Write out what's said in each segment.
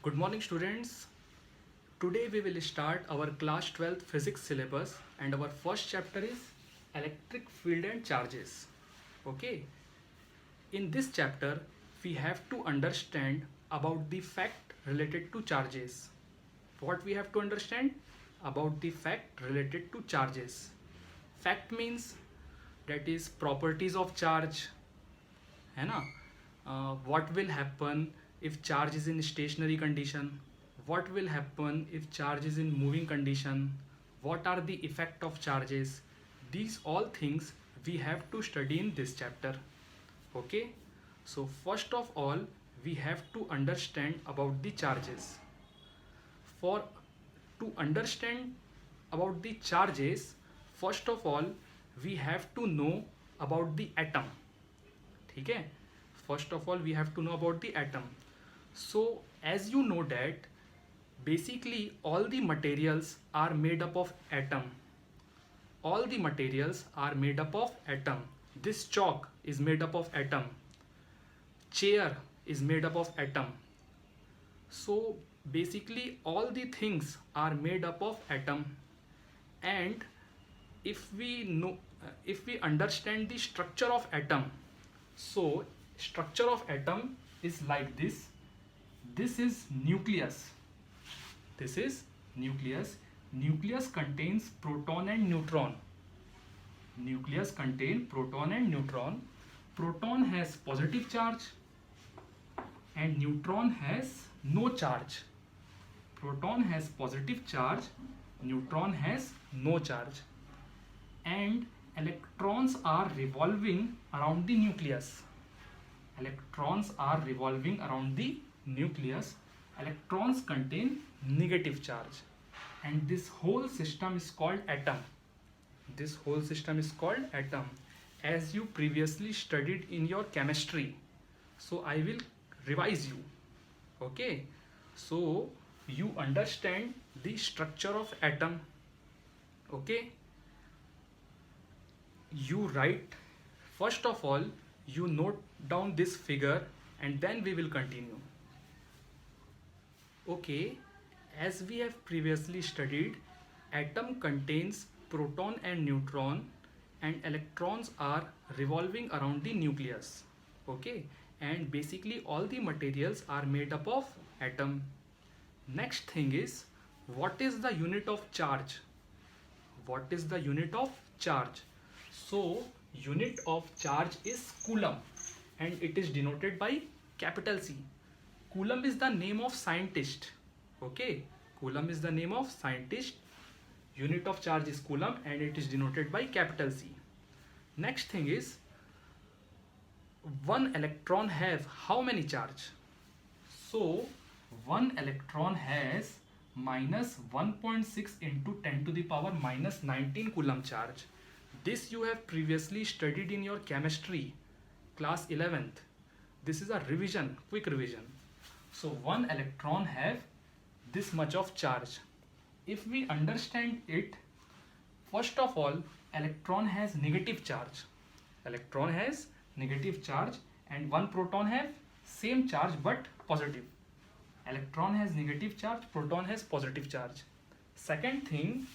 Good morning, students. Today we will start our class 12th physics syllabus and our first chapter is electric field and charges. Okay. In this chapter we have to understand about the fact related to charges. What we have to understand about the fact related to charges. Fact means that is properties of charge, है ना. What will happen if charge is in stationary condition, what will happen if charge is in moving condition, what are the effect of charges. These all things we have to study in this chapter. Okay, so first of all we have to understand about the charges. For to understand about the charges, first of all we have to know about the atom. ठीक है, first of all we have to know about the atom. So as you know that basically all the materials are made up of atom. All the materials are made up of atom. This chalk is made up of atom. Chair is made up of atom. So basically all the things are made up of atom. And if we understand the structure of atom, so structure of atom is like this. This is nucleus. This is nucleus. Nucleus contains proton and neutron. Nucleus contains proton and neutron. Proton has positive charge and neutron has no charge. Proton has positive charge, neutron has no charge. And electrons are revolving around the nucleus. Electrons are revolving around the nucleus. Electrons contain negative charge. And this whole system is called atom. This whole system is called atom, as you previously studied in your chemistry. So I will revise you. Okay, so you understand the structure of atom. Okay, you write, first of all you note down this figure and then we will continue. Okay, as we have previously studied, atom contains proton and neutron and electrons are revolving around the nucleus. Okay, and basically all the materials are made up of atom. Next thing is, what is the unit of charge? What is the unit of charge? So unit of charge is coulomb and it is denoted by capital C. Coulomb is the name of scientist. Okay, coulomb is the name of scientist. Unit of charge is coulomb and it is denoted by capital C. Next thing is, one electron have how many charge? So one electron has minus 1.6 into 10 to the power minus 19 coulomb charge. This you have previously studied in your chemistry class 11th. This is a revision, quick revision. So one electron have this much of charge. If we understand it, first of all electron has negative charge. Electron has negative charge and one proton have same charge but positive. Electron has negative charge, proton has positive charge. Second thing,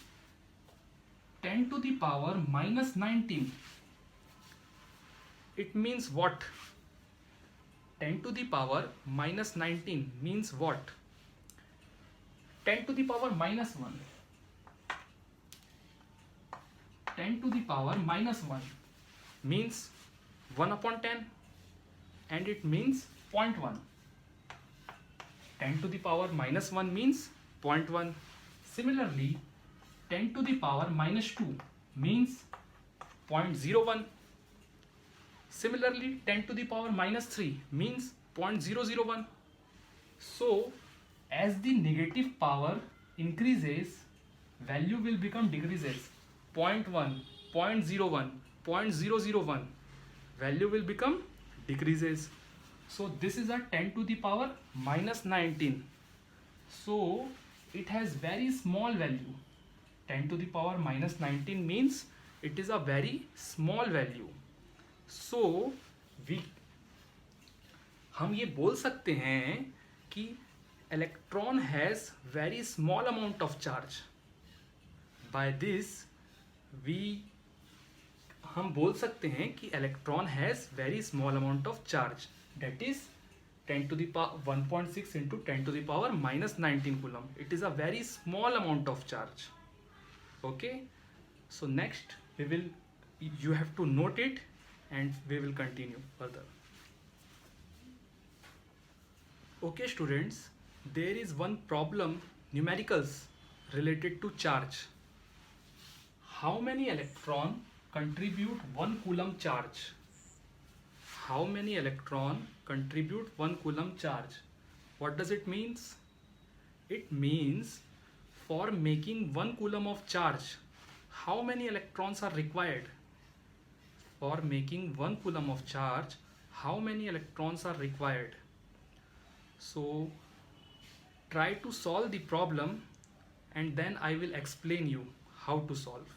10 to the power minus 19. It means what? 10 to the power minus 19 means what? 10 to the power minus 1. 10 to the power minus 1 means 1 upon 10 and it means 0.1. 10 to the power minus 1 means 0.1. Similarly, 10 to the power minus 2 means 0.01. Similarly, 10 to the power minus 3 means 0.001. So, as the negative power increases, value will become decreases. 0.1, 0.01, 0.001. Value will become decreases. So this is a 10 to the power minus 19. So it has very small value. 10 to the power minus 19 means it is a very small value. So हम ये बोल सकते हैं कि electron has very small amount of charge. By this we हम बोल सकते हैं कि electron has very small amount of charge, that is 10 to the power 1.6 into 10 to the power minus 19 coulomb. It is a very small amount of charge. Okay, so next you have to note it and we will continue further. Okay students, there is one problem, numericals related to charge. How many electron contribute 1 coulomb charge? How many electron contribute 1 coulomb charge? What does it means? It means for making 1 coulomb of charge, how many electrons are required? For making 1 coulomb of charge, how many electrons are required? So try to solve the problem and then I will explain you how to solve.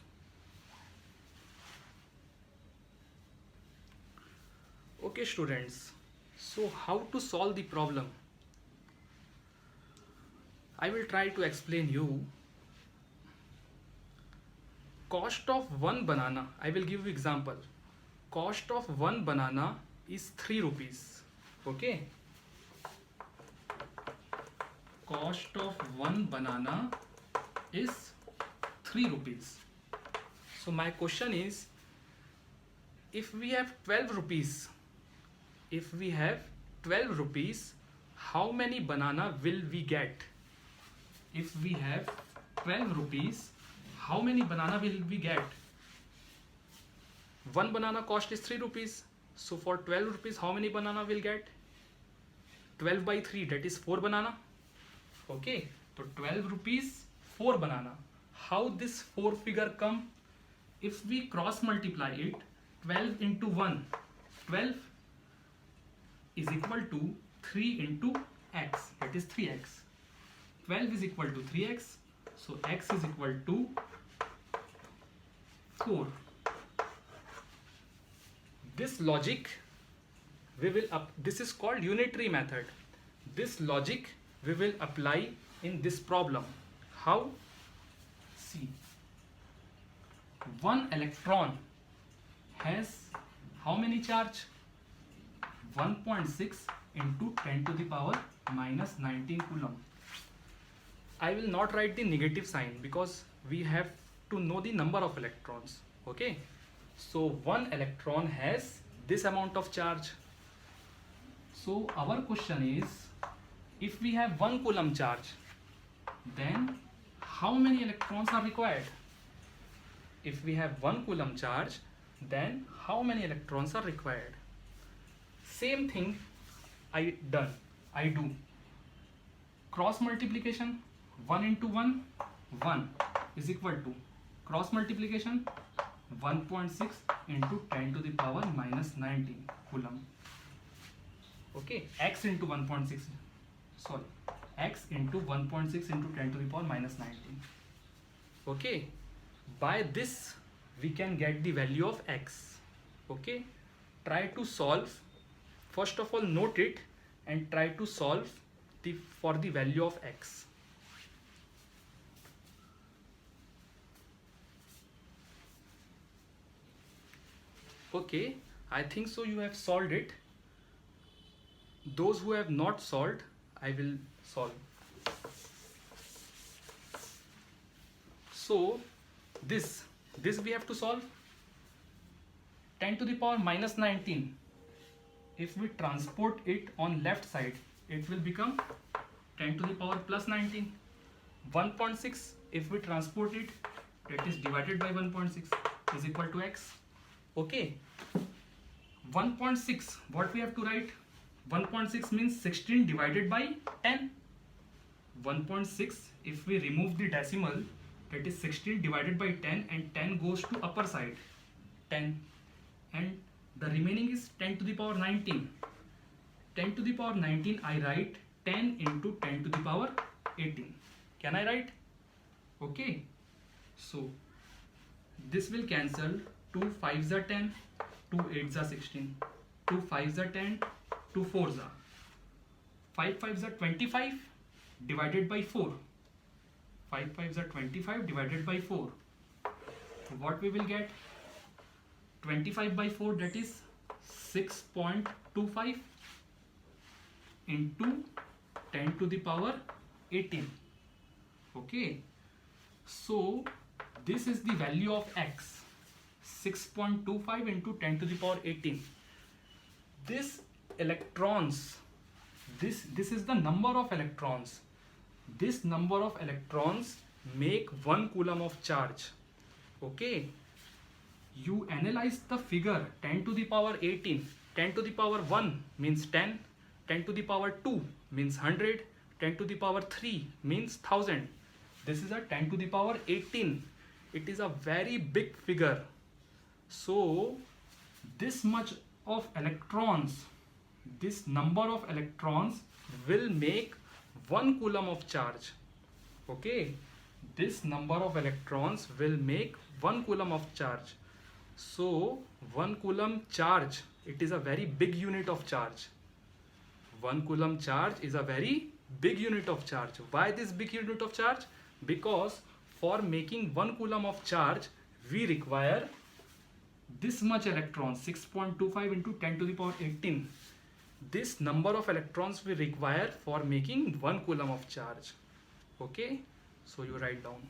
Okay students, so how to solve the problem? I will try to explain you. Cost of one banana, I will give you example. Cost of one banana is 3 rupees. Okay. Cost of one banana is 3 rupees. So my question is, if we have 12 rupees, how many banana will we get? If we have 12 rupees, how many banana will we get? One banana cost is 3 rupees. So for 12 rupees, how many banana will get? 12 by 3, that is 4 banana. Okay, so 12 rupees, 4 banana. How this 4 figure come? If we cross multiply it, 12 into 1, 12 is equal to 3 into x, that is 3x. 12 is equal to 3x, so x is equal to 4. This logic this is called unitary method. This logic we will apply in this problem. How? See, one electron has how many charge? 1.6 into 10 to the power minus 19 coulomb. I will not write the negative sign because we have to know the number of electrons. Okay, so one electron has this amount of charge. So our question is, if we have 1 coulomb charge, then how many electrons are required? If we have 1 coulomb charge, then how many electrons are required? Same thing I do. Cross multiplication, 1 into 1, 1 is equal to cross multiplication 1.6 into 10 to the power minus 19 coulomb. Okay, x into 1.6, sorry, x into 1.6 into 10 to the power minus 19. Okay, by this we can get the value of x. Okay, try to solve. First of all, note it and try to solve for the value of x. Okay, I think so you have solved it. Those who have not solved, I will solve. So this we have to solve. 10 to the power minus 19. If we transport it on left side, it will become 10 to the power plus 19. 1.6, if we transport it, that is divided by 1.6 is equal to x. Okay, 1.6, what we have to write? 1.6 means 16 divided by 10. 1.6, if we remove the decimal, that is 16 divided by 10 and 10 goes to upper side, 10, and the remaining is 10 to the power 19. 10 to the power 19, I write 10 into 10 to the power 18. Can I write? Okay, so this will cancel. 2 5s are 10, 2 8s are 16, 2 5s are 10, 2 4s are 5 5s are 25, divided by 4. 5 5s are 25 divided by 4. What we will get? 25 by 4, that is 6.25 into 10 to the power 18. Okay, so this is the value of x, 6.25 into 10 to the power 18. This electrons, this is the number of electrons. This number of electrons make 1 coulomb of charge. Okay, you analyze the figure 10 to the power 18. 10 to the power 1 means 10, 10 to the power 2 means 100, 10 to the power 3 means 1000. This is a 10 to the power 18. It is a very big figure. So this much of electrons, this number of electrons will make 1 coulomb of charge. Okay, this number of electrons will make 1 coulomb of charge. So 1 coulomb charge, it is a very big unit of charge. 1 coulomb charge is a very big unit of charge. Why this big unit of charge? Because for making 1 coulomb of charge, we require this much electrons, 6.25 into 10 to the power 18. This number of electrons we require for making 1 coulomb of charge. Okay, so you write down.